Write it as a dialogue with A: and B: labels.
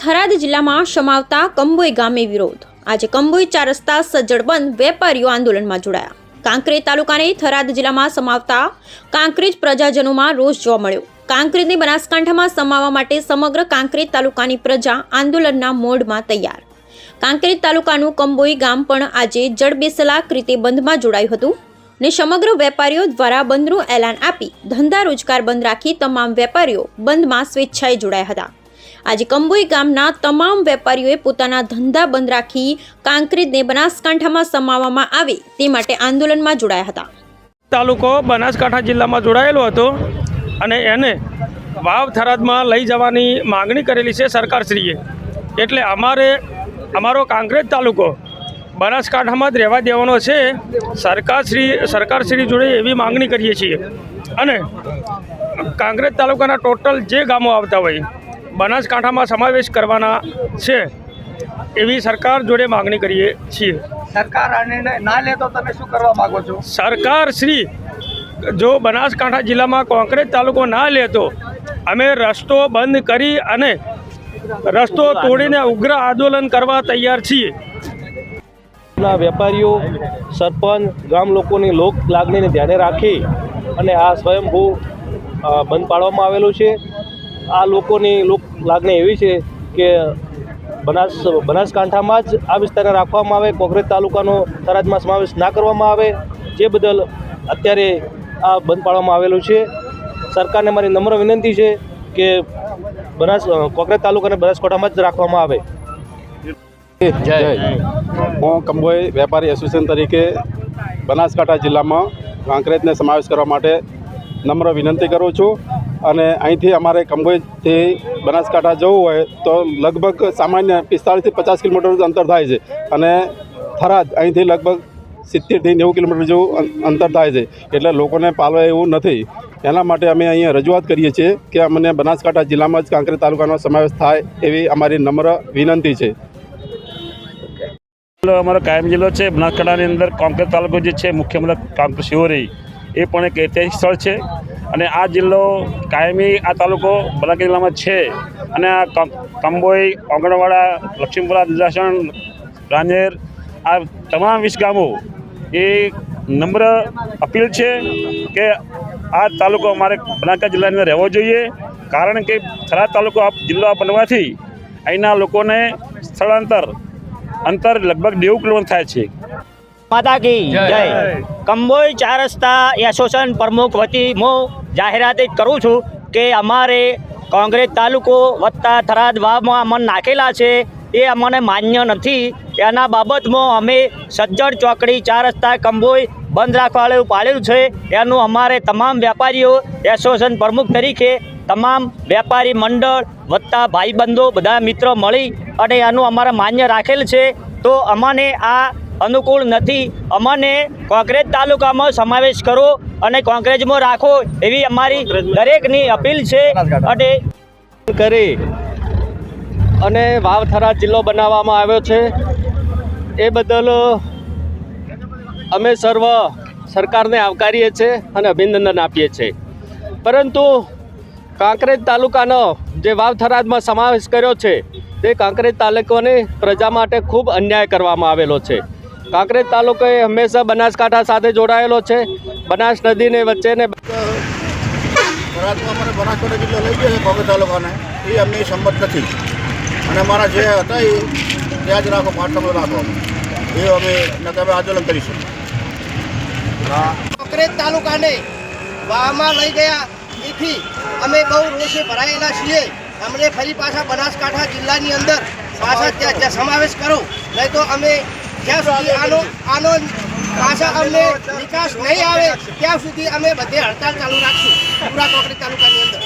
A: થરાદ જિલ્લામાં સમાવતા કંબોઈ ગામે વિરોધ। આજે કંબોઈ 4 રસ્તા સજ્જડ બંધ, વેપારીઓ આંદોલનમાં જોડાયા। કાંકરેજ તાલુકાને થરાદ જિલ્લામાં સમાવતા કાંકરેજ પ્રજાજનોમાં રોષ જોવા મળ્યો। કાંકરેજને બનાસકાંઠામાં સમાવવા માટે સમગ્ર કાંકરેજ તાલુકાની પ્રજા આંદોલનના મોડમાં તૈયાર। કાંકરેજ તાલુકાનું કંબોઈ ગામ પણ આજે જડબેસલાક રીતે બંધમાં જોડાયું હતું ને સમગ્ર વેપારીઓ દ્વારા બંધનું એલાન આપી ધંધા રોજગાર બંધ રાખી તમામ વેપારીઓ બંધમાં સ્વેચ્છાએ જોડાયા હતા। આજે કંબોઈ ગામના તમામ વેપારીઓએ પોતાના ધંધા બંધ રાખી કાંકરેજને બનાસકાંઠામાં સમાવવામાં આવે તે માટે આંદોલનમાં જોડાયા હતા।
B: તાલુકો બનાસકાંઠા જિલ્લામાં જોડાયેલો હતો અને એને વાવ થરાદમાં લઈ જવાની માંગણી કરેલી છે સરકારશ્રીએ। એટલે અમારો કાંકરેજ તાલુકો બનાસકાંઠામાં જ રહેવા દેવાનો છે। સરકારશ્રી જોડે એવી માંગણી કરીએ છીએ અને કાંકરેજ તાલુકાના ટોટલ જે ગામો આવતા હોય બનાસકાંઠામાં સમાવેશ કરવાના છે એવી સરકાર જોડે માંગણી કરીએ છીએ।
C: સરકાર ના લે તો તમે શું કરવા માંગો છો?
B: સરકારશ્રી જો બનાસકાંઠા જિલ્લામાં કાંકરેજ તાલુકો ના લે તો અમે રસ્તો બંધ કરી અને રસ્તો તોડીને ઉગ્ર આંદોલન કરવા તૈયાર છીએ।
D: વેપારીઓ, સરપંચ, ગામ લોકોની લોક લાગણીને ધ્યાને રાખી અને આ સ્વયંભૂ બંધ પાડવામાં આવેલું છે। આ લોકોની લોક લાગણી એવી છે કે બનાસકાંઠામાં જ આ વિસ્તારને રાખવામાં આવે, કાંકરેજ તાલુકાનો થરાદમાં સમાવેશ ના કરવામાં આવે, જે બદલ અત્યારે આ બંધ પાડવામાં આવેલું છે। સરકારને મારી નમ્ર વિનંતી છે કે કાંકરેજ તાલુકાને બનાસકાંઠામાં જ રાખવામાં આવે।
E: જય હું કંબોઈ વેપારી એસોસિએશન તરીકે બનાસકાંઠા જિલ્લામાં કાંકરેજને સમાવેશ કરવા માટે નમ્ર વિનંતી કરું છું અને અહીંથી અમારે કંબોઈથી બનાસકાંઠા જવું હોય તો લગભગ સામાન્ય 45 થી 50 કિલોમીટર અંતર થાય છે અને થરાદ અહીંથી લગભગ 70 થી 90 કિલોમીટર જેવું અંતર થાય છે। એટલે લોકોને પાલવે એવું નથી। એના માટે અમે અહીંયા રજૂઆત કરીએ છીએ કે અમને બનાસકાંઠા જિલ્લામાં જ કાંકરેજ તાલુકાનો સમાવેશ થાય એવી અમારી નમ્ર વિનંતી છે।
F: અમારો કાયમ જિલ્લો છે બનાસકાંઠાની અંદર કાંકરેજ તાલુકો જે છે મુખ્ય મથક કાંકરેજ શિહોરી એ પણ એક ઐતિહાસિક સ્થળ છે અને આ જિલ્લો કાયમી આ તાલુકો બનાસકાંઠા જિલ્લામાં છે અને આ કંબોઈ, આંગણવાડા, લક્ષ્મીપુરા, નિજાસણ, રાંજેર આ તમામ 20 ગામો એ નમ્ર અપીલ છે કે આ તાલુકો અમારે બનાસકાંઠા જિલ્લાની અંદર રહેવો જોઈએ। કારણ કે થરાદ તાલુકો જિલ્લો બનવાથી અહીંના લોકોને અંતર લગભગ 90 કિલોમીટર થાય છે।
G: માતા કી જય। કંબોઈ 4 રસ્તા એસોસિએશન પ્રમુખ વતી હું જાહેરાત કરું છું કે અમારે કાંકરેજ તાલુકો વત્તા થરાદ વાવમાં અમને નાખેલા છે એ અમને માન્ય નથી। એના બાબતમાં અમે સજ્જડ ચોકડી 4 રસ્તા કંબોઈ બંધ રાખવાનું પાડેલું છે। એનું અમારે તમામ વેપારીઓ એસોસિએશન પ્રમુખ તરીકે તમામ વેપારી મંડળ વત્તા ભાઈબંધો બધા મિત્રો મળી અને એનું અમારે માન્ય રાખેલ છે। તો અમને આ અનુકૂળ નથી। અમને કાંકરેજ તાલુકામાં સમાવેશ કરો અને કાંકરેજમાં રાખો એવી અમારી દરેકની અપીલ છે।
D: કરી અને વાવ થરાદ જિલ્લો બનાવવામાં આવ્યો છે એ બદલ અમે સર્વ સરકારને આવકારીએ છીએ અને અભિનંદન આપીએ છીએ। પરંતુ કાંકરેજ તાલુકાનો જે વાવ થરાદમાં સમાવેશ કર્યો છે તે કાંકરેજ તાલુકાની પ્રજા માટે ખૂબ અન્યાય કરવામાં આવેલો છે। કાંકરેજ તાલુકો એ હંમેશા બનાસકાંઠા સાથે જોડાયેલો છે। બનાસ નદીને વચ્ચેને
H: થરાદમાં મને બનાસકાંઠા જિલ્લો લઈ ગયો છે કાંકરેજ તાલુકાને એ અમને સંમત નથી અને અમારા જે હતા એ ત્યાં જ રાખો, પાટણમાં રાખો એ અમે નકામે આંદોલન કરીશું।
I: કાંકરેજ તાલુકાને વાવમાં લઈ ગયા એથી અમે બહુ રોષે ભરાયેલા છીએ। અમને ફરી પાછા બનાસકાંઠા જિલ્લાની અંદર પાછા ત્યાં સમાવેશ કરો, નહીં તો અમે જ્યાં સુધી આનો પાછા અમને નિકાસ નહીં આવે ત્યાં સુધી અમે બધે હડતાલ ચાલુ રાખશું પૂરા કાંકરેજ તાલુકાની અંદર।